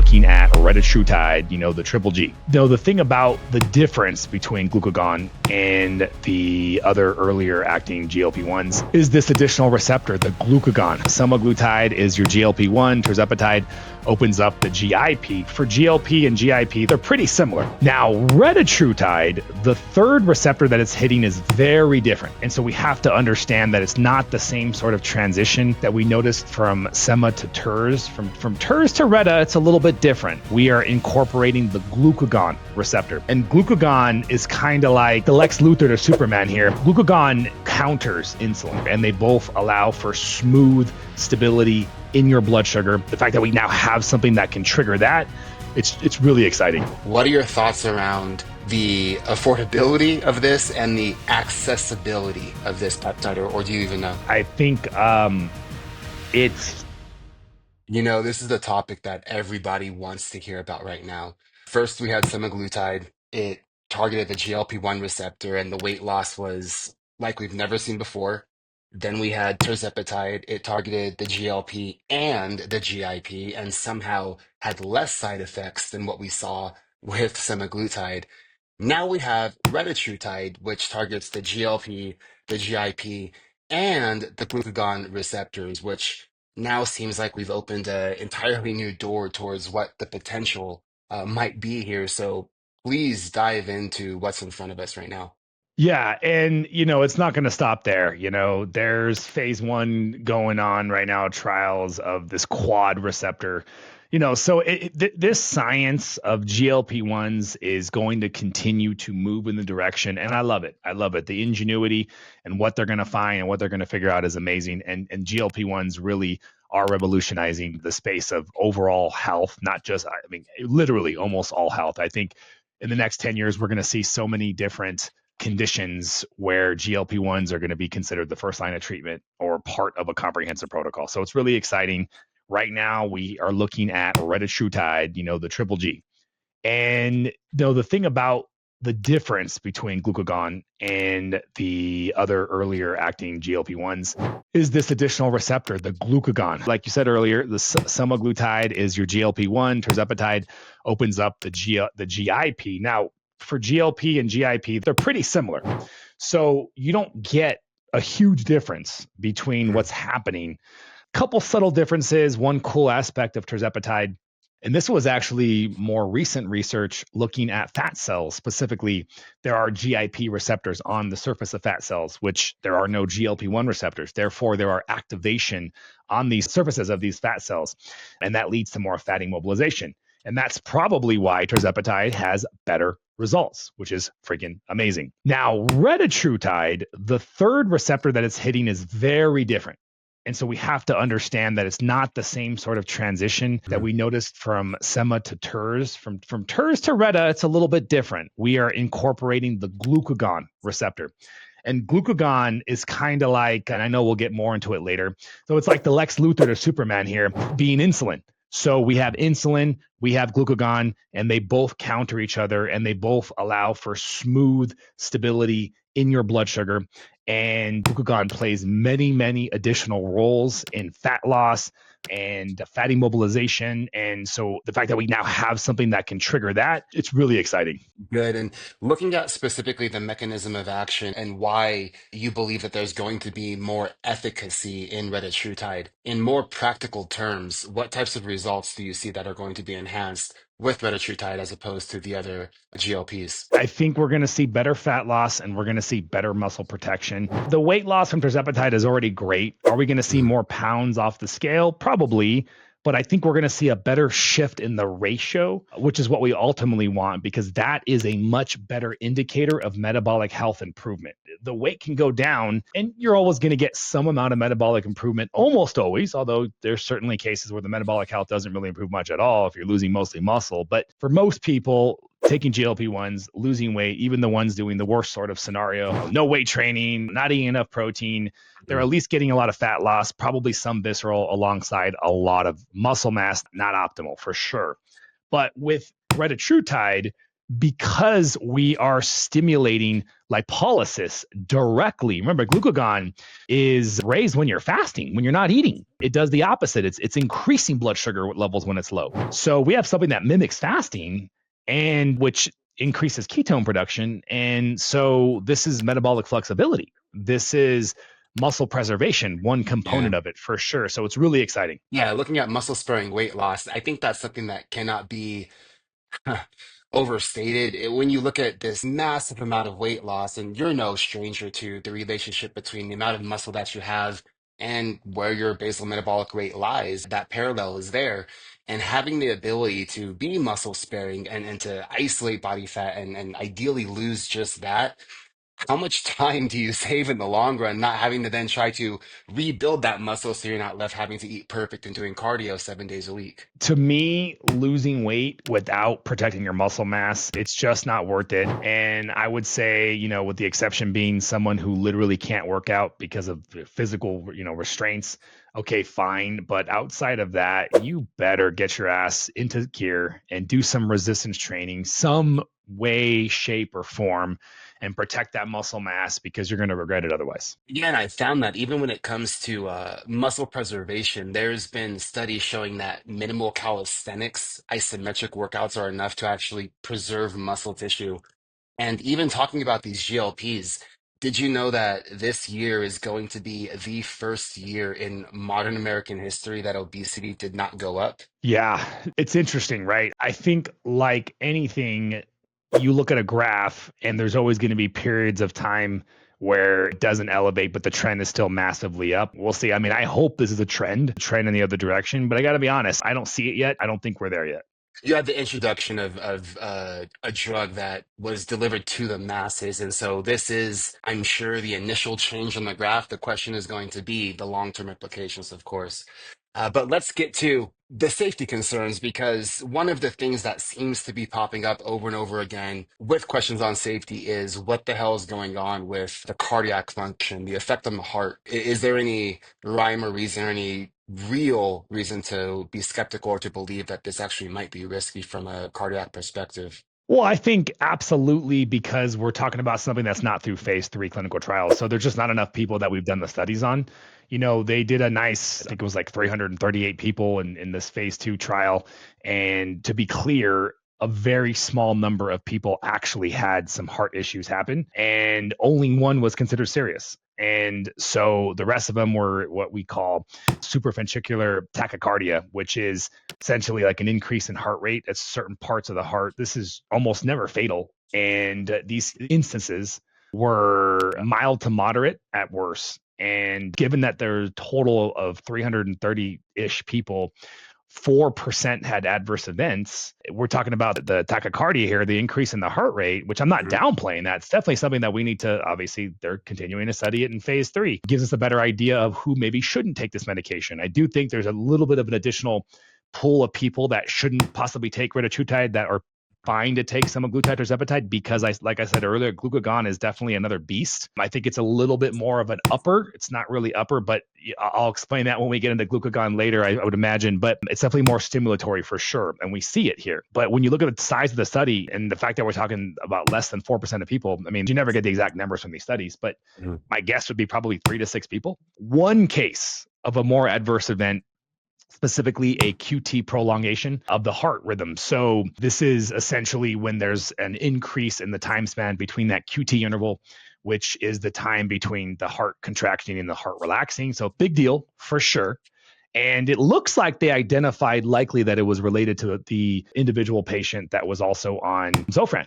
looking at Retatrutide, the triple G. Though the thing about the difference between glucagon and the other earlier acting GLP-1s is this additional receptor, the glucagon. Semaglutide is your GLP-1, tirzepatide opens up the GIP. For GLP and GIP, they're pretty similar. Now, Retatrutide, the third receptor that it's hitting is very different. And so we have to understand that it's not the same sort of transition that we noticed from Sema to TERS. From TERS to Reta, it's a little bit different. We are incorporating the glucagon receptor. And glucagon is kind of like the Lex Luthor to Superman here. Glucagon counters insulin, and they both allow for smooth stability in your blood sugar. The fact that we now have something that can trigger that, it's really exciting. What are your thoughts around the affordability of this and the accessibility of this peptide, or do you even know? I think it's This is the topic that everybody wants to hear about right now. First, we had semaglutide. It targeted the GLP-1 receptor, and the weight loss was like we've never seen before. Then we had tirzepatide. It targeted the GLP and the GIP, and somehow had less side effects than what we saw with semaglutide. Now we have retatrutide, which targets the GLP, the GIP, and the glucagon receptors, which now seems like we've opened an entirely new door towards what the potential might be here. So please dive into what's in front of us right now. Yeah, and it's not going to stop there. There's phase 1 going on right now, trials of this quad receptor. So this science of GLP-1s is going to continue to move in the direction, and I love it. I love it. The ingenuity and what they're going to find and what they're going to figure out is amazing. And GLP-1s really are revolutionizing the space of overall health, not just, literally almost all health. I think in the next 10 years, we're going to see so many different conditions where GLP-1s are going to be considered the first line of treatment or part of a comprehensive protocol. So it's really exciting. Right now, we are looking at Retatrutide, the triple G. And the thing about the difference between glucagon and the other earlier acting GLP-1s is this additional receptor, the glucagon. Like you said earlier, the semaglutide is your GLP-1, tirzepatide opens up the GIP. Now, for GLP and GIP, they're pretty similar. So you don't get a huge difference between what's happening. Couple subtle differences. One cool aspect of tirzepatide, and this was actually more recent research looking at fat cells. Specifically, there are GIP receptors on the surface of fat cells, which there are no GLP-1 receptors. Therefore, there are activation on these surfaces of these fat cells, and that leads to more fatty mobilization. And that's probably why tirzepatide has better results, which is freaking amazing. Now, retatrutide, the third receptor that it's hitting is very different. And so we have to understand that it's not the same sort of transition that we noticed from Sema to TERS. From TERS to Reta, it's a little bit different. We are incorporating the glucagon receptor. And glucagon is kind of like, and I know we'll get more into it later, so it's like the Lex Luthor to Superman here, being insulin. So we have insulin, we have glucagon, and they both counter each other, and they both allow for smooth stability in your blood sugar. And glucagon plays many, many additional roles in fat loss and fatty mobilization. And so the fact that we now have something that can trigger that, it's really exciting. Good. And looking at specifically the mechanism of action and why you believe that there's going to be more efficacy in retatrutide, in more practical terms, what types of results do you see that are going to be enhanced with retatrutide as opposed to the other GLPs? I think we're going to see better fat loss and we're going to see better muscle protection. The weight loss from tirzepatide is already great. Are we going to see more pounds off the scale? Probably. But I think we're going to see a better shift in the ratio, which is what we ultimately want, because that is a much better indicator of metabolic health improvement. The weight can go down and you're always going to get some amount of metabolic improvement, almost always, although there's certainly cases where the metabolic health doesn't really improve much at all if you're losing mostly muscle. But for most people, taking GLP-1s, losing weight, even the ones doing the worst sort of scenario, no weight training, not eating enough protein, they're at least getting a lot of fat loss, probably some visceral alongside a lot of muscle mass, not optimal for sure. But with retatrutide, because we are stimulating lipolysis directly. Remember, glucagon is raised when you're fasting, when you're not eating. It does the opposite. It's increasing blood sugar levels when it's low. So we have something that mimics fasting and which increases ketone production. And so this is metabolic flexibility. This is muscle preservation, one Yeah. component of it for sure. So it's really exciting. Yeah, looking at muscle sparing weight loss, I think that's something that cannot be overstated. When you look at this massive amount of weight loss, and you're no stranger to the relationship between the amount of muscle that you have and where your basal metabolic rate lies, that parallel is there. And having the ability to be muscle sparing and to isolate body fat and ideally lose just that, how much time do you save in the long run, not having to then try to rebuild that muscle so you're not left having to eat perfect and doing cardio 7 days a week? To me, losing weight without protecting your muscle mass, it's just not worth it. And I would say, with the exception being someone who literally can't work out because of physical, restraints, okay, fine. But outside of that, you better get your ass into gear and do some resistance training, some way, shape, or form, and protect that muscle mass because you're going to regret it otherwise. Yeah, and I found that even when it comes to muscle preservation, there's been studies showing that minimal calisthenics, isometric workouts are enough to actually preserve muscle tissue. And even talking about these GLPs, did you know that this year is going to be the first year in modern American history that obesity did not go up? Yeah, it's interesting, right? I think like anything, you look at a graph and there's always going to be periods of time where it doesn't elevate, but the trend is still massively up. We'll see. I mean, I hope this is a trend in the other direction, but I got to be honest, I don't see it yet. I don't think we're there yet. You had the introduction of a drug that was delivered to the masses. And so this is, I'm sure, the initial change on the graph. The question is going to be the long-term implications, of course. But let's get to the safety concerns, because one of the things that seems to be popping up over and over again with questions on safety is what the hell is going on with the cardiac function, the effect on the heart. Is there any rhyme or reason or any real reason to be skeptical or to believe that this actually might be risky from a cardiac perspective? Well, I think absolutely because we're talking about something that's not through phase 3 clinical trials. So there's just not enough people that we've done the studies on. They did a nice, I think it was like 338 people in this phase 2 trial. And to be clear, a very small number of people actually had some heart issues happen, and only one was considered serious. And so the rest of them were what we call supraventricular tachycardia, which is essentially like an increase in heart rate at certain parts of the heart. This is almost never fatal. And these instances were mild to moderate at worst. And given that there's a total of 330 ish people, 4% had adverse events. We're talking about the tachycardia here, the increase in the heart rate, which I'm not Mhm. downplaying. That's definitely something that we need to, obviously, they're continuing to study it in phase 3. It gives us a better idea of who maybe shouldn't take this medication. I do think there's a little bit of an additional pool of people that shouldn't possibly take retatrutide that are fine to take semaglutide or Zepatide because like I said earlier, glucagon is definitely another beast. I think it's a little bit more of an upper. It's not really upper, but I'll explain that when we get into glucagon later, I would imagine. But it's definitely more stimulatory for sure. And we see it here. But when you look at the size of the study and the fact that we're talking about less than 4% of people, I mean, you never get the exact numbers from these studies, but Mhm. my guess would be probably 3 to 6 people. One case of a more adverse event, specifically a QT prolongation of the heart rhythm. So this is essentially when there's an increase in the time span between that QT interval, which is the time between the heart contracting and the heart relaxing. So big deal for sure. And it looks like they identified likely that it was related to the individual patient that was also on Zofran.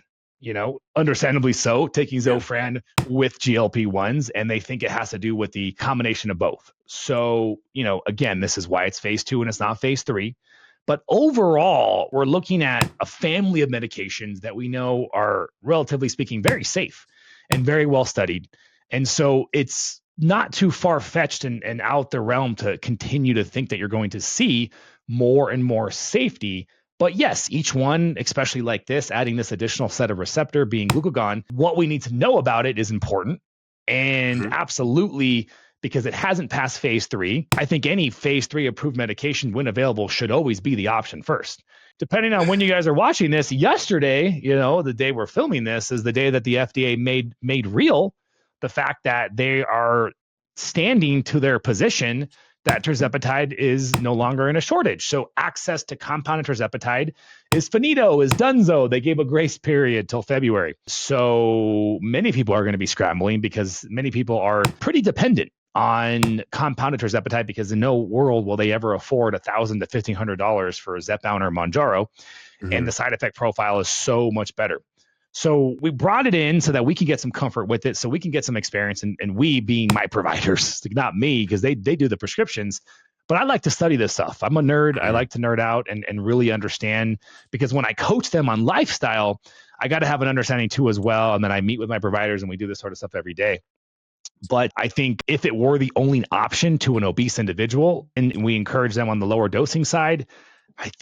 Understandably so, taking Yeah. Zofran with GLP-1s, and they think it has to do with the combination of both. So, again, this is why it's phase 2 and it's not phase 3. But overall, we're looking at a family of medications that we know are, relatively speaking, very safe and very well studied. And so it's not too far fetched and out the realm to continue to think that you're going to see more and more safety. But yes, each one, especially like this, adding this additional set of receptor being glucagon, what we need to know about it is important. And Mhm. absolutely, because it hasn't passed phase 3. I think any phase 3 approved medication, when available, should always be the option first. Depending on when you guys are watching this, yesterday, the day we're filming this is the day that the FDA made real the fact that they are standing to their position that tirzepatide is no longer in a shortage. So access to compounded tirzepatide is finito, is donezo. They gave a grace period till February. So many people are going to be scrambling because many people are pretty dependent on compounded tirzepatide because in no world will they ever afford $1,000 to $1,500 for Zepbound or Mounjaro. And Hmm. the side effect profile is so much better. So we brought it in so that we can get some comfort with it, so we can get some experience, and we being my providers, not me, because they do the prescriptions. But I like to study this stuff. I'm a nerd. I Hmm. like to nerd out and really understand, because when I coach them on lifestyle, I got to have an understanding too as well. And then I meet with my providers and we do this sort of stuff every day. But I think if it were the only option to an obese individual and we encourage them on the lower dosing side,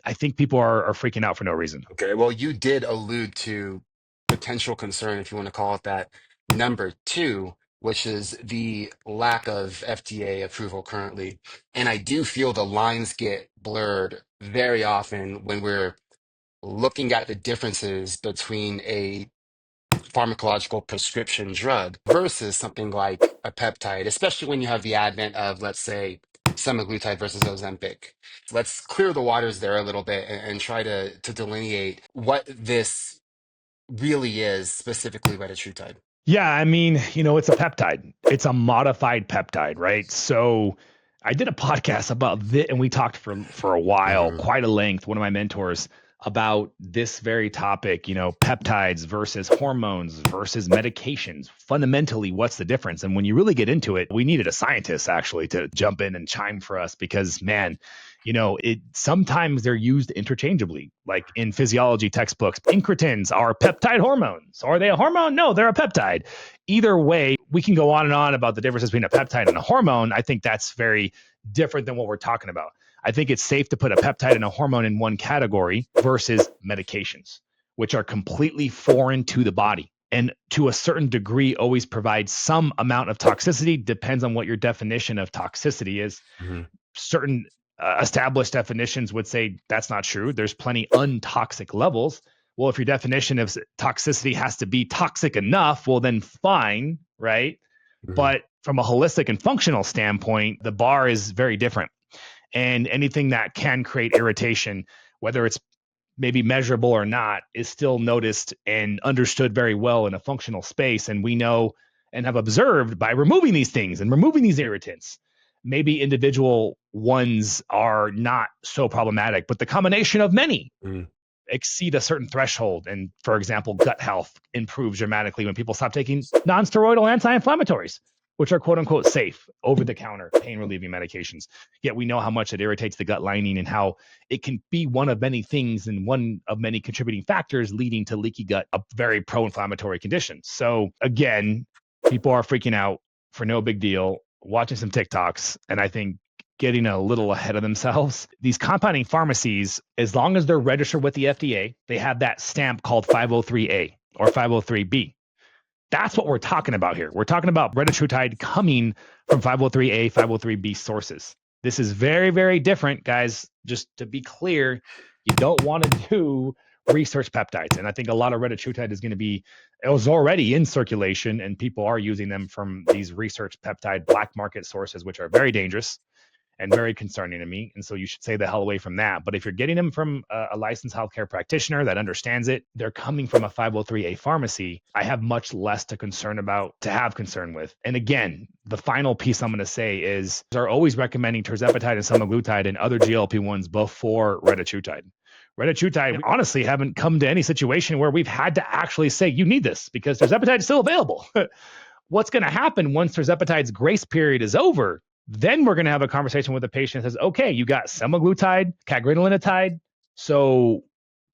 I think people are freaking out for no reason. Okay, well, you did allude to potential concern, if you want to call it that, number two, which is the lack of FDA approval currently. And I do feel the lines get blurred very often when we're looking at the differences between a pharmacological prescription drug versus something like a peptide, especially when you have the advent of, let's say, semaglutide versus Ozempic. Let's clear the waters there a little bit and try to delineate what this really is, specifically retatrutide. Yeah, I mean, it's a peptide. It's a modified peptide, right? So I did a podcast about this, and we talked for a while, Hmm. quite a length, one of my mentors, about this very topic, peptides versus hormones versus medications. Fundamentally, what's the difference? And when you really get into it, we needed a scientist actually to jump in and chime for us because, man, it sometimes they're used interchangeably. Like in physiology textbooks, incretins are peptide hormones. Are they a hormone? No, they're a peptide. Either way, we can go on and on about the differences between a peptide and a hormone. I think that's very different than what we're talking about. I think it's safe to put a peptide and a hormone in one category versus medications, which are completely foreign to the body and to a certain degree always provide some amount of toxicity. Depends on what your definition of toxicity is. Hmm. Certain established definitions would say that's not true. There's plenty untoxic levels. Well, if your definition of toxicity has to be toxic enough, well, then fine, right? Hmm. But from a holistic and functional standpoint, the bar is very different. And anything that can create irritation, whether it's maybe measurable or not, is still noticed and understood very well in a functional space. And we know and have observed by removing these things and removing these irritants, maybe individual ones are not so problematic, but the combination of many Hmm. exceed a certain threshold. And for example, gut health improves dramatically when people stop taking non-steroidal anti-inflammatories, which are quote unquote safe, over the counter pain relieving medications. Yet we know how much it irritates the gut lining and how it can be one of many things and one of many contributing factors leading to leaky gut, a very pro-inflammatory condition. So again, people are freaking out for no big deal, watching some TikToks, and I think getting a little ahead of themselves. These compounding pharmacies, as long as they're registered with the FDA, they have that stamp called 503A or 503B. That's what we're talking about here. We're talking about retatrutide coming from 503A, 503B sources. This is very, very different, guys. Just to be clear, you don't want to do research peptides. And I think a lot of retatrutide is going to be, it was already in circulation and people are using them from these research peptide black market sources, which are very dangerous and very concerning to me. And so you should stay the hell away from that. But if you're getting them from a licensed healthcare practitioner that understands it, they're coming from a 503A pharmacy, I have much less to have concern with. And again, the final piece I'm going to say is they're always recommending tirzepatide and semaglutide and other GLP-1s before retatrutide. Retatrutide, we honestly haven't come to any situation where we've had to actually say, you need this because tirzepatide is still available. What's going to happen once tirzepatide's grace period is over? Then we're going to have a conversation with the patient that says, okay, you got semaglutide, cagrilintide. So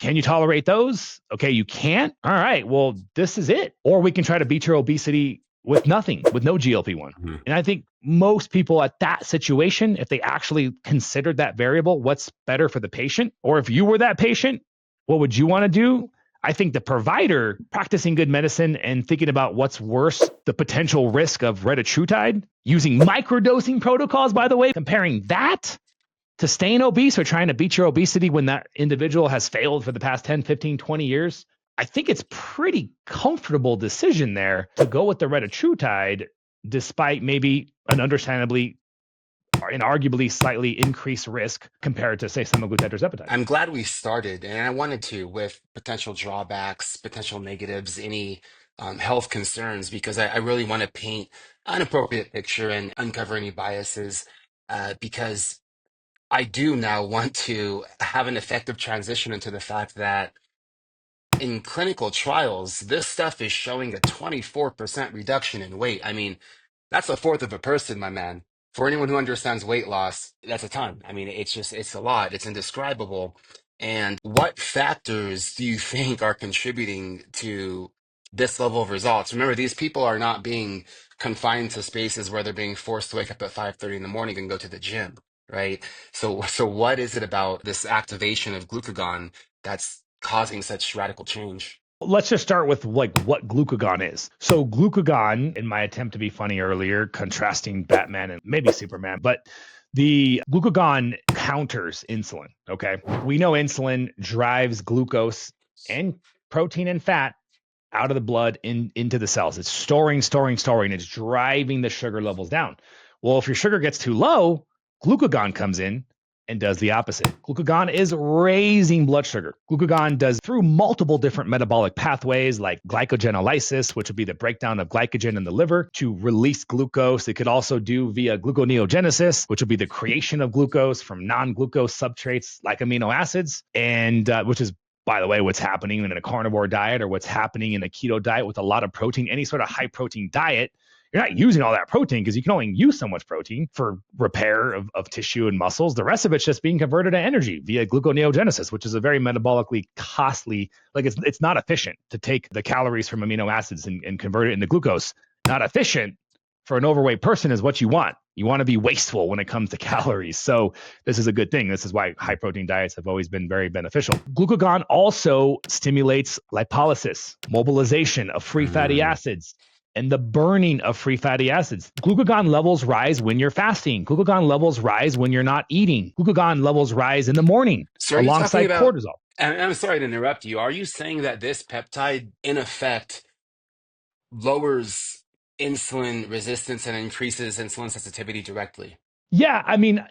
can you tolerate those? Okay, you can't. All right, well, this is it. Or we can try to beat your obesity with nothing, with no GLP-1. Hmm. And I think most people at that situation, if they actually considered that variable, what's better for the patient, or if you were that patient, what would you want to do? I think the provider practicing good medicine and thinking about what's worse, the potential risk of retatrutide, using microdosing protocols, by the way, comparing that to staying obese or trying to beat your obesity when that individual has failed for the past 10, 15, 20 years. I think it's pretty comfortable decision there to go with the retatrutide, despite maybe an understandably and arguably slightly increased risk compared to, say, semaglutide or tirzepatide. I'm glad we started, and I wanted to, with potential drawbacks, potential negatives, any health concerns, because I really want to paint an appropriate picture and uncover any biases, because I do now want to have an effective transition into the fact that in clinical trials, this stuff is showing a 24% reduction in weight. I mean, that's a fourth of a person, my man. For anyone who understands weight loss, that's a ton. I mean, it's a lot. It's indescribable. And what factors do you think are contributing to this level of results? Remember, these people are not being confined to spaces where they're being forced to wake up at 5:30 in the morning and go to the gym, right? So what is it about this activation of glucagon that's causing such radical change? Let's just start with like what glucagon is. So glucagon, in my attempt to be funny earlier, contrasting Batman and maybe Superman, but the glucagon counters insulin. Okay. We know insulin drives glucose and protein and fat out of the blood into the cells. It's storing. It's driving the sugar levels down. Well, if your sugar gets too low, glucagon comes in and does the opposite. Glucagon is raising blood sugar. Glucagon does through multiple different metabolic pathways like glycogenolysis, which would be the breakdown of glycogen in the liver to release glucose. It could also do via gluconeogenesis, which would be the creation of glucose from non-glucose substrates like amino acids, and which is, by the way, what's happening in a carnivore diet or what's happening in a keto diet with a lot of protein, any sort of high protein diet. You're not using all that protein because you can only use so much protein for repair of tissue and muscles. The rest of it's just being converted to energy via gluconeogenesis, which is a very metabolically costly, like it's not efficient to take the calories from amino acids and convert it into glucose. Not efficient for an overweight person is what you want. You want to be wasteful when it comes to calories. So this is a good thing. This is why high protein diets have always been very beneficial. Glucagon also stimulates lipolysis, mobilization of free fatty Mm. acids, and the burning of free fatty acids. Glucagon levels rise when you're fasting. Glucagon levels rise when you're not eating. Glucagon levels rise in the morning So are you talking alongside about, cortisol. and I'm sorry to interrupt you, are you saying that this peptide in effect lowers insulin resistance and increases insulin sensitivity directly? Yeah, I mean,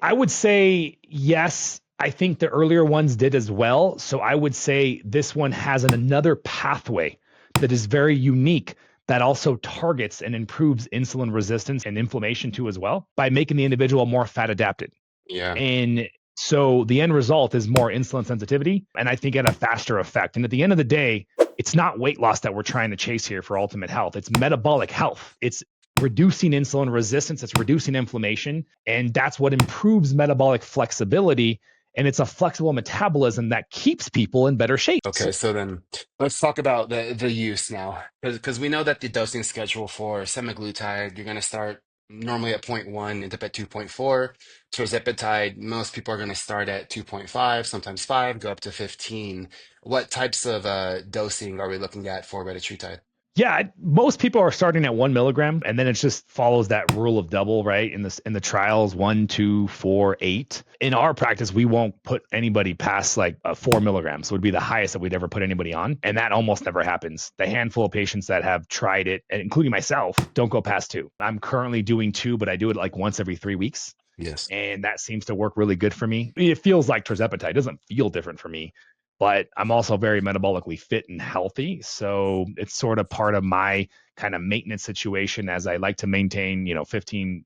I would say yes. I think the earlier ones did as well. So I would say this one has another pathway that is very unique that also targets and improves insulin resistance and inflammation too as well by making the individual more fat adapted. Yeah, And so the end result is more insulin sensitivity and I think at a faster effect. And at the end of the day, it's not weight loss that we're trying to chase here for ultimate health. It's metabolic health. It's reducing insulin resistance, it's reducing inflammation, and that's what improves metabolic flexibility. And it's a flexible metabolism that keeps people in better shape. okay, so then let's talk about the use now, because we know that the dosing schedule for semaglutide, you're going to start normally at 0.1, end up at 2.4. Tirzepatide, most people are going to start at 2.5, sometimes 5, go up to 15. What types of dosing are we looking at for retatrutide? Yeah, most people are starting at 1 milligram, and then it just follows that rule of double, right? In the trials, 1, 2, 4, 8. In our practice, we won't put anybody past like 4 milligrams. Would be the highest that we'd ever put anybody on, and that almost never happens. The handful of patients that have tried it, including myself, don't go past 2. I'm currently doing 2, but I do it like once every 3 weeks Yes. and that seems to work really good for me. It feels like tirzepatide. It doesn't feel different for me, but I'm also very metabolically fit and healthy. So it's sort of part of my kind of maintenance situation as I like to maintain, 15%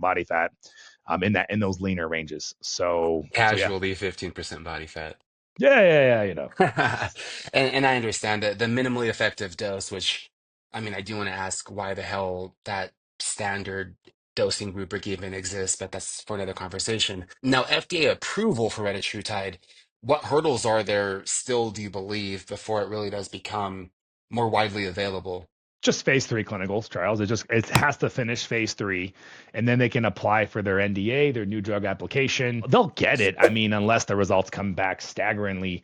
body fat in those leaner ranges. So yeah. Casually 15% body fat. Yeah. And I understand that the minimally effective dose, which I mean, I do want to ask why the hell that standard dosing rubric even exists, but that's for another conversation. Now, FDA approval for retatrutide, what hurdles are there still, do you believe, before it really does become more widely available? Just phase 3 clinical trials. It has to finish phase 3, and then they can apply for their NDA, their new drug application. They'll get it. I mean, unless the results come back staggeringly,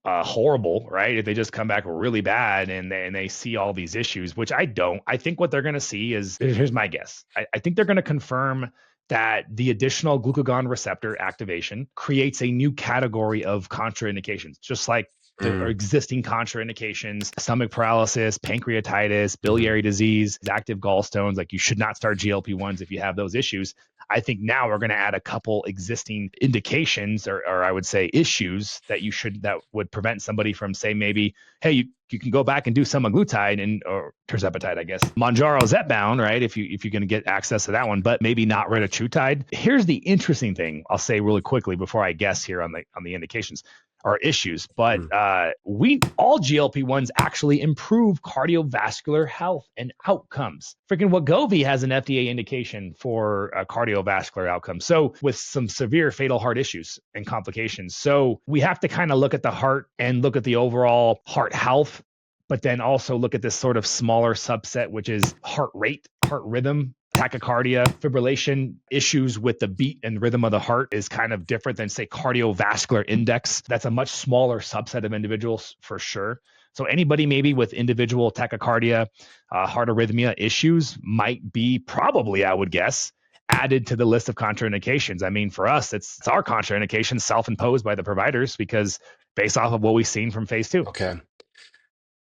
horrible, right? If they just come back really bad and they see all these issues, which I don't. I think what they're going to see is, here's my guess. I think they're going to confirm that the additional glucagon receptor activation creates a new category of contraindications, just like the Mm, existing contraindications, stomach paralysis, pancreatitis, mhm. biliary disease, active gallstones. Like, you should not start GLP-1s if you have those issues. I think now we're going to add a couple existing indications, or I would say issues that would prevent somebody from, say, maybe, hey, you can go back and do semaglutide and or tirzepatide, I guess, Mounjaro Zepbound, right? If you're going to get access to that one, but maybe not retatrutide. Here's the interesting thing I'll say really quickly before I guess here on the indications or issues, but Mm. we all GLP-1s actually improve cardiovascular health and outcomes. Freaking Wegovy has an FDA indication for cardiovascular outcomes. So, with some severe fatal heart issues and complications. So we have to kind of look at the heart and look at the overall heart health, but then also look at this sort of smaller subset, which is heart rate, heart rhythm, tachycardia, fibrillation. Issues with the beat and rhythm of the heart is kind of different than, say, cardiovascular index. That's a much smaller subset of individuals for sure. So anybody maybe with individual tachycardia, heart arrhythmia issues might be probably, I would guess, added to the list of contraindications. I mean, for us, it's our contraindication self-imposed by the providers because based off of what we've seen from phase two. Okay.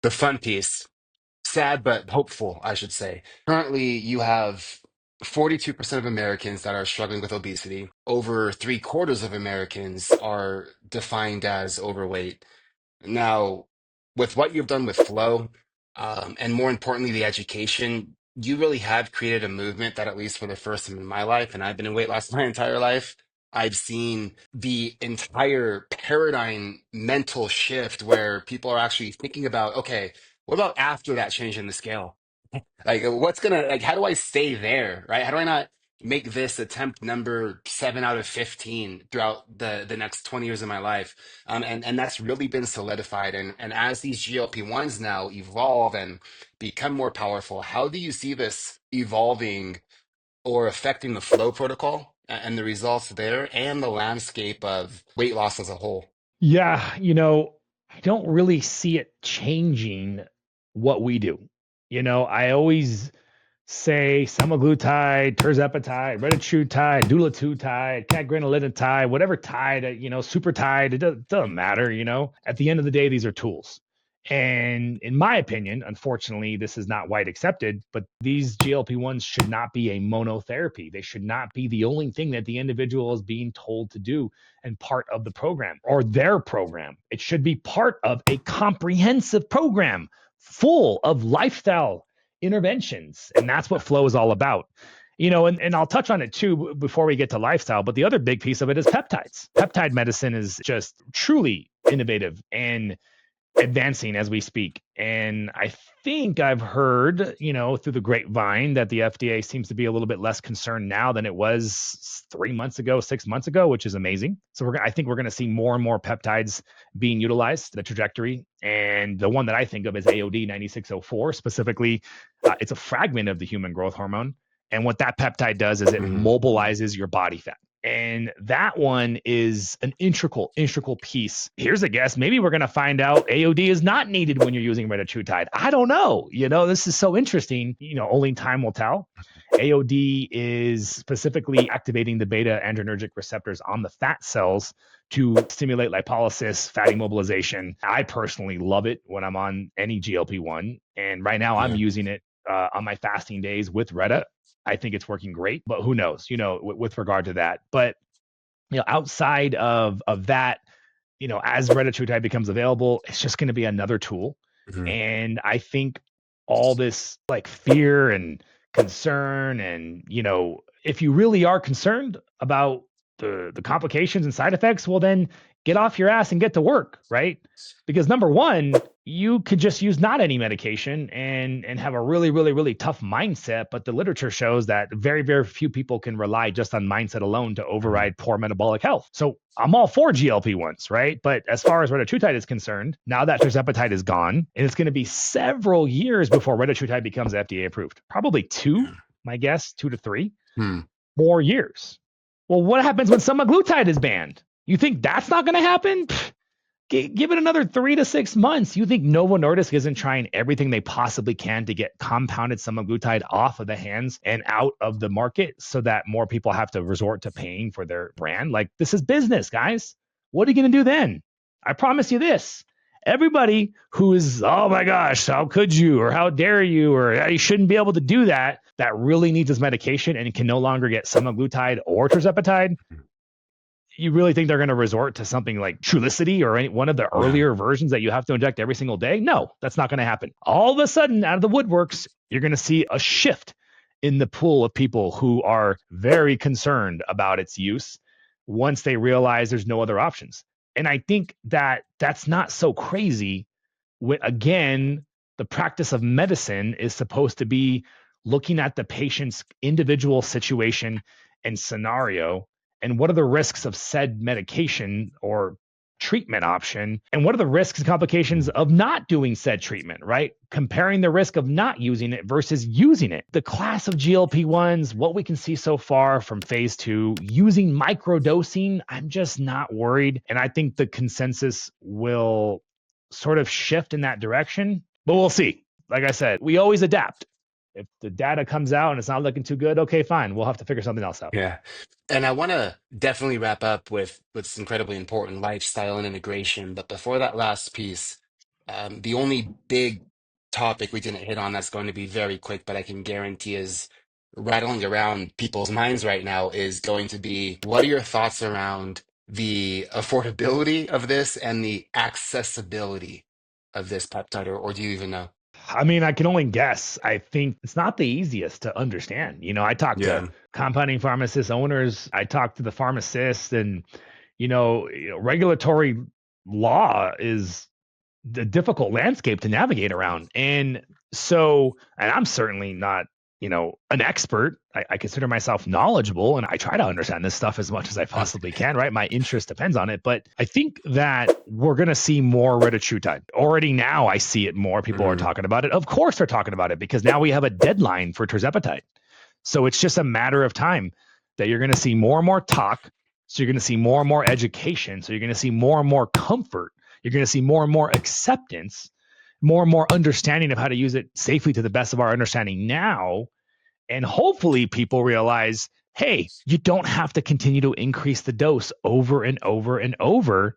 The fun piece, sad but hopeful, I should say. Currently, you have 42% of Americans that are struggling with obesity. Over three-quarters of Americans are defined as overweight. Now, with what you've done with Flow, and more importantly, the education, you really have created a movement that, at least for the first time in my life, and I've been in weight loss my entire life, I've seen the entire paradigm mental shift where people are actually thinking about, okay, what about after that change in the scale? Like, what's gonna, like, how do I stay there, right? How do I not make this attempt number 7 out of 15 throughout the next 20 years of my life? And that's really been solidified. And as these GLP-1s now evolve and become more powerful, how do you see this evolving or affecting the flow protocol and the results there and the landscape of weight loss as a whole? Yeah, I don't really see it changing what we do. I always say semaglutide, tirzepatide, retatrutide, dulaglutide, cagrilintide, whatever tide, super tide, it doesn't matter. At the end of the day, these are tools. And in my opinion, unfortunately, this is not wide accepted, but these GLP-1s should not be a monotherapy. They should not be the only thing that the individual is being told to do and part of the program or their program. It should be part of a comprehensive program full of lifestyle interventions. And that's what flow is all about. And I'll touch on it too before we get to lifestyle. But the other big piece of it is peptides. Peptide medicine is just truly innovative and advancing as we speak. And I think I've heard, through the grapevine that the FDA seems to be a little bit less concerned now than it was 3 months ago, 6 months ago, which is amazing. So I think we're going to see more and more peptides being utilized, the trajectory. And the one that I think of is AOD 9604 specifically. It's a fragment of the human growth hormone. And what that peptide does is it Mhm. mobilizes your body fat. And that one is an integral piece. Here's a guess. Maybe we're going to find out AOD is not needed when you're using retatrutide. I don't know. This is so interesting. Only time will tell. AOD is specifically activating the beta adrenergic receptors on the fat cells to stimulate lipolysis, fatty mobilization. I personally love it when I'm on any GLP-1. And right now I'm Yeah. using it on my fasting days with Reta. I think it's working great, but who knows, with regard to that. But, outside of that, as retatrutide becomes available, it's just going to be another tool. Mhm. And I think all this like fear and concern and, if you really are concerned about the complications and side effects, well, then get off your ass and get to work, right? Because number one, you could just use not any medication and have a really, really, really tough mindset. But the literature shows that very, very few people can rely just on mindset alone to Mhm. override poor metabolic health. So I'm all for GLP-1s, right? But as far as retatrutide is concerned, now that tirzepatide is gone, and it's going to be several years before retatrutide becomes FDA approved. Probably two, my guess, 2 to 3 Hmm. more years. Well, what happens when semaglutide is banned? You think that's not going to happen? Give it another 3 to 6 months. You think Novo Nordisk isn't trying everything they possibly can to get compounded semaglutide off of the hands and out of the market so that more people have to resort to paying for their brand? Like, this is business, guys. What are you going to do then? I promise you this. Everybody who is, oh my gosh, how could you, or how dare you, or you shouldn't be able to do that, that really needs this medication and can no longer get semaglutide or tirzepatide, you really think they're going to resort to something like Trulicity or one of the Yeah. earlier versions that you have to inject every single day? No, that's not going to happen. All of a sudden, out of the woodworks, you're going to see a shift in the pool of people who are very concerned about its use once they realize there's no other options. And I think that that's not so crazy. When, again, the practice of medicine is supposed to be looking at the patient's individual situation and scenario, and what are the risks of said medication or treatment option, and what are the risks and complications Mhm. of not doing said treatment, right? Comparing the risk of not using it versus using it. The class of GLP-1s, what we can see so far from phase 2, using microdosing, I'm just not worried. And I think the consensus will sort of shift in that direction, but we'll see. Like I said, we always adapt. If the data comes out and it's not looking too good, okay, fine. We'll have to figure something else out. Yeah. And I want to definitely wrap up with what's incredibly important, lifestyle and integration. But before that last piece, the only big topic we didn't hit on that's going to be very quick, but I can guarantee is rattling around people's minds right now is going to be, what are your thoughts around the affordability of this and the accessibility of this peptide, or do you even know? I mean, I can only guess. I think it's not the easiest to understand. I talk to Yeah. compounding pharmacist owners, I talk to the pharmacists, and regulatory law is the difficult landscape to navigate around. And I'm certainly not, an expert. I consider myself knowledgeable and I try to understand this stuff as much as I possibly can, right? My interest depends on it. But I think that we're going to see more retatrutide. Already now, I see it more. People are Mhm. talking about it. Of course, they're talking about it because now we have a deadline for tirzepatide. So it's just a matter of time that you're going to see more and more talk. So you're going to see more and more education. So you're going to see more and more comfort. You're going to see more and more acceptance, more and more understanding of how to use it safely to the best of our understanding now. And hopefully people realize, hey, you don't have to continue to increase the dose over and over and over.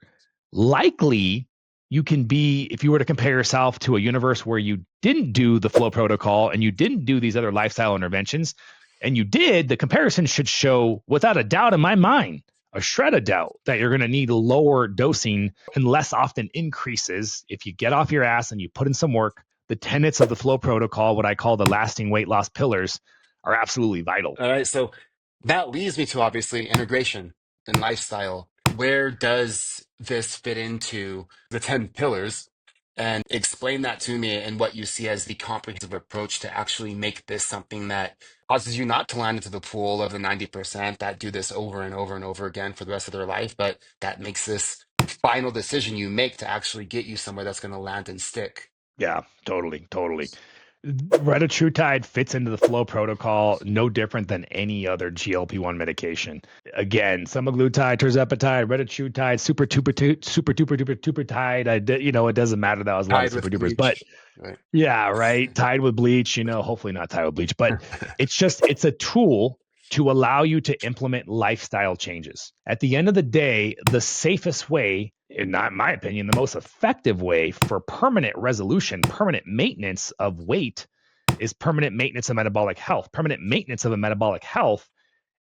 Likely, you can be, if you were to compare yourself to a universe where you didn't do the flow protocol and you didn't do these other lifestyle interventions, and you did, the comparison should show, without a doubt in my mind, a shred of doubt, that you're going to need lower dosing and less often increases if you get off your ass and you put in some work. The tenets of the flow protocol, what I call the lasting weight loss pillars, are absolutely vital. All right, so that leads me to obviously integration and lifestyle. Where does this fit into the 10 pillars? And explain that to me and what you see as the comprehensive approach to actually make this something that causes you not to land into the pool of the 90% that do this over and over and over again for the rest of their life, but that makes this final decision you make to actually get you somewhere that's going to land and stick. Yeah, totally, totally. Retatrutide fits into the flow protocol no different than any other GLP-1 medication. Again, semaglutide, tirzepatide, retatrutide, super duper duper duper tide. It doesn't matter that was a lot of Tied super with dupers, but bleach, right? yeah, right. Tied with bleach, hopefully not tied with bleach, but it's a tool to allow you to implement lifestyle changes. At the end of the day, the safest way, in not my opinion, the most effective way for permanent resolution, permanent maintenance of weight is permanent maintenance of metabolic health. Permanent maintenance of a metabolic health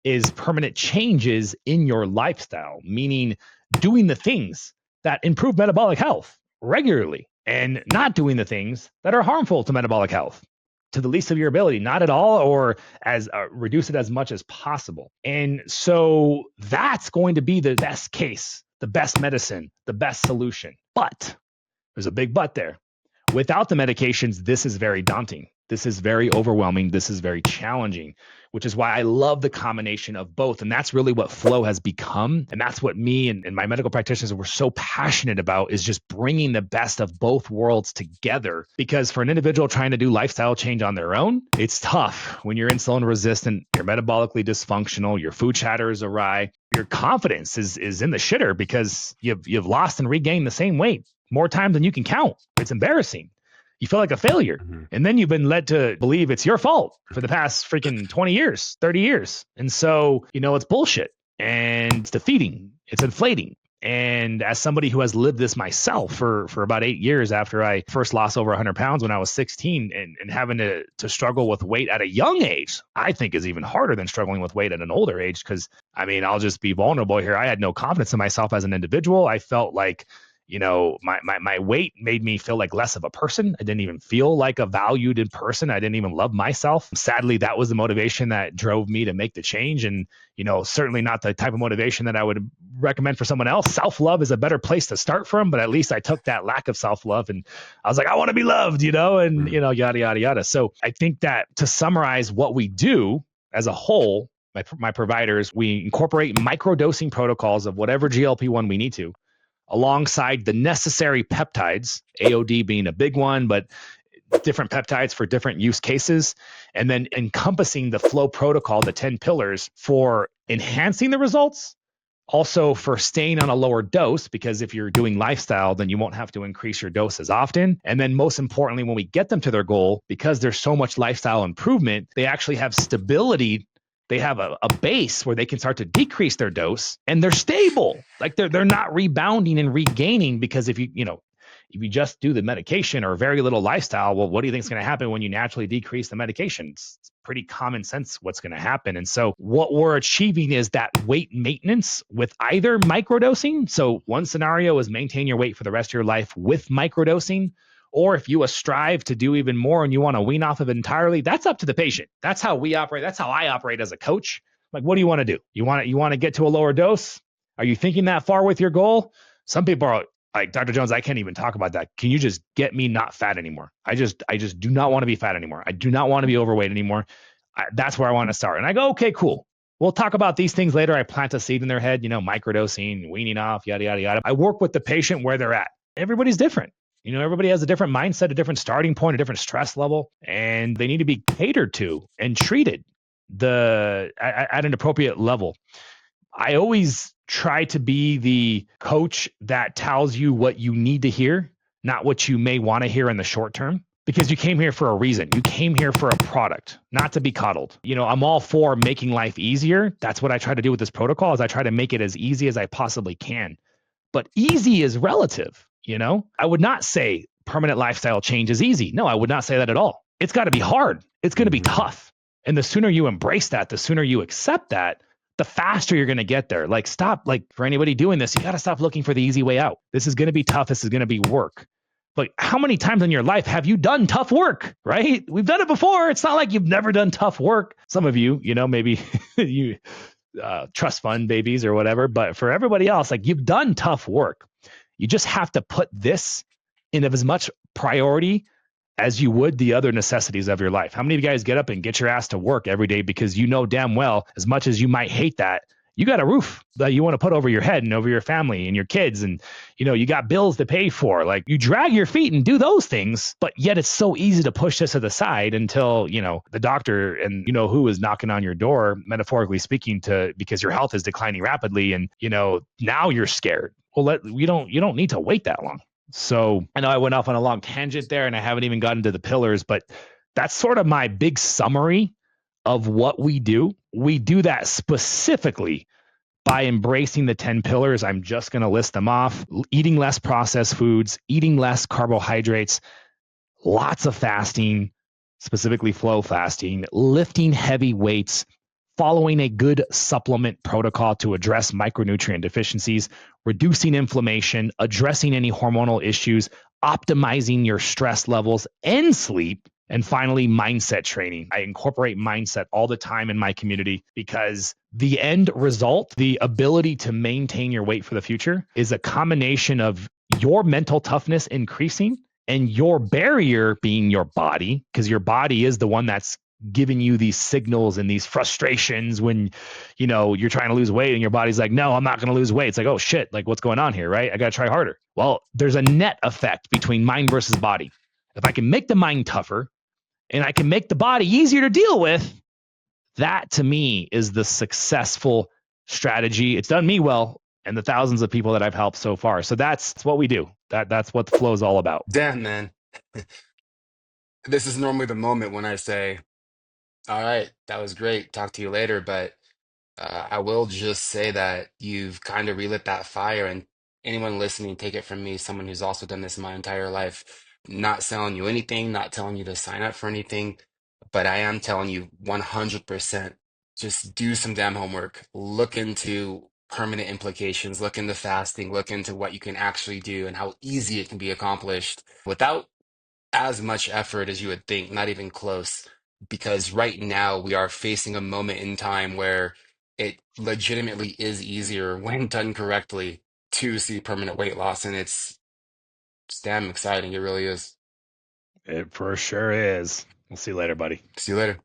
is permanent changes in your lifestyle, meaning doing the things that improve metabolic health regularly and not doing the things that are harmful to metabolic health to the least of your ability, not at all, or as reduce it as much as possible. And so that's going to be the best case, the best medicine, the best solution. But there's a big but there. Without the medications, this is very daunting. This is very overwhelming. This is very challenging, which is why I love the combination of both. And that's really what flow has become. And that's what me and my medical practitioners were so passionate about, is just bringing the best of both worlds together. Because for an individual trying to do lifestyle change on their own, it's tough when you're insulin resistant, you're metabolically dysfunctional, your food chatter is awry. your confidence is in the shitter because you've lost and regained the same weight more times than you can count. It's embarrassing. You feel like a failure. Mm-hmm. And then you've been led to believe it's your fault for the past freaking 20 years, 30 years. And so, it's bullshit and it's defeating. It's inflating. And as somebody who has lived this myself for about 8 years after I first lost over 100 pounds when I was 16 and having to struggle with weight at a young age, I think is even harder than struggling with weight at an older age. Because, I'll just be vulnerable here. I had no confidence in myself as an individual. I felt like, my weight made me feel like less of a person. I didn't even feel like a valued person. I didn't even love myself. Sadly, that was the motivation that drove me to make the change. And, certainly not the type of motivation that I would recommend for someone else. Self-love is a better place to start from, but at least I took that lack of self-love and I was like, I want to be loved, and, yada, yada, yada. So I think that to summarize what we do as a whole, my providers, we incorporate microdosing protocols of whatever GLP-1 we need to, alongside the necessary peptides, AOD being a big one, but different peptides for different use cases, and then encompassing the flow protocol, the 10 pillars for enhancing the results, also for staying on a lower dose, because if you're doing lifestyle, then you won't have to increase your dose as often. And then most importantly, when we get them to their goal, because there's so much lifestyle improvement, they actually have stability. They have a base where they can start to decrease their dose and they're stable. Like they're not rebounding and regaining, because if you just do the medication or very little lifestyle, well, what do you think is going to happen when you naturally decrease the medication? It's pretty common sense what's going to happen. And so what we're achieving is that weight maintenance with either microdosing. So one scenario is maintain your weight for the rest of your life with microdosing. Or if you strive to do even more and you want to wean off of it entirely, that's up to the patient. That's how we operate. That's how I operate as a coach. Like, what do you want to do? You want to get to a lower dose? Are you thinking that far with your goal? Some people are like, Dr. Jones, I can't even talk about that. Can you just get me not fat anymore? I just do not want to be fat anymore. I do not want to be overweight anymore. That's where I want to start. And I go, okay, cool. We'll talk about these things later. I plant a seed in their head, microdosing, weaning off, yada, yada, yada. I work with the patient where they're at. Everybody's different. Everybody has a different mindset, a different starting point, a different stress level, and they need to be catered to and treated at an appropriate level. I always try to be the coach that tells you what you need to hear, not what you may want to hear in the short term, because you came here for a reason. You came here for a product, not to be coddled. I'm all for making life easier. That's what I try to do with this protocol, is I try to make it as easy as I possibly can. But easy is relative. I would not say permanent lifestyle change is easy. No, I would not say that at all. It's got to be hard. It's going to be tough. And the sooner you embrace that, the sooner you accept that, the faster you're going to get there. For anybody doing this, you got to stop looking for the easy way out. This is going to be tough. This is going to be work. Like, how many times in your life have you done tough work, right? We've done it before. It's not like you've never done tough work. Some of you, maybe you trust fund babies or whatever, but for everybody else, like, you've done tough work. You just have to put this in as much priority as you would the other necessities of your life. How many of you guys get up and get your ass to work every day because damn well, as much as you might hate that, you got a roof that you want to put over your head and over your family and your kids, and you got bills to pay for. Like, you drag your feet and do those things, but yet it's so easy to push this to the side until the doctor and who is knocking on your door, metaphorically speaking, because your health is declining rapidly, and now you're scared. Well, you don't need to wait that long. So I know I went off on a long tangent there and I haven't even gotten to the pillars, but that's sort of my big summary of what we do. We do that specifically by embracing the 10 pillars. I'm just going to list them off: eating less processed foods, eating less carbohydrates, lots of fasting, specifically flow fasting, lifting heavy weights, following a good supplement protocol to address micronutrient deficiencies, reducing inflammation, addressing any hormonal issues, optimizing your stress levels and sleep, and finally, mindset training. I incorporate mindset all the time in my community because the end result, the ability to maintain your weight for the future, is a combination of your mental toughness increasing and your barrier being your body, because your body is the one that's giving you these signals and these frustrations when you're trying to lose weight and your body's like, no, I'm not going to lose weight. It's like, oh shit, like, what's going on here, right? I got to try harder. Well, there's a net effect between mind versus body. If I can make the mind tougher and I can make the body easier to deal with, that to me is the successful strategy. It's done me well and the thousands of people that I've helped so far. So that's what we do. That's what the flow is all about. Damn, man. This is normally the moment when I say, all right, that was great. Talk to you later. But I will just say that you've kind of relit that fire, and anyone listening, take it from me, someone who's also done this my entire life, not selling you anything, not telling you to sign up for anything, but I am telling you 100%, just do some damn homework. Look into permanent implications, look into fasting, look into what you can actually do and how easy it can be accomplished without as much effort as you would think, not even close. Because right now we are facing a moment in time where it legitimately is easier, when done correctly, to see permanent weight loss. And it's damn exciting. It really is. It for sure is. We'll see you later, buddy. See you later.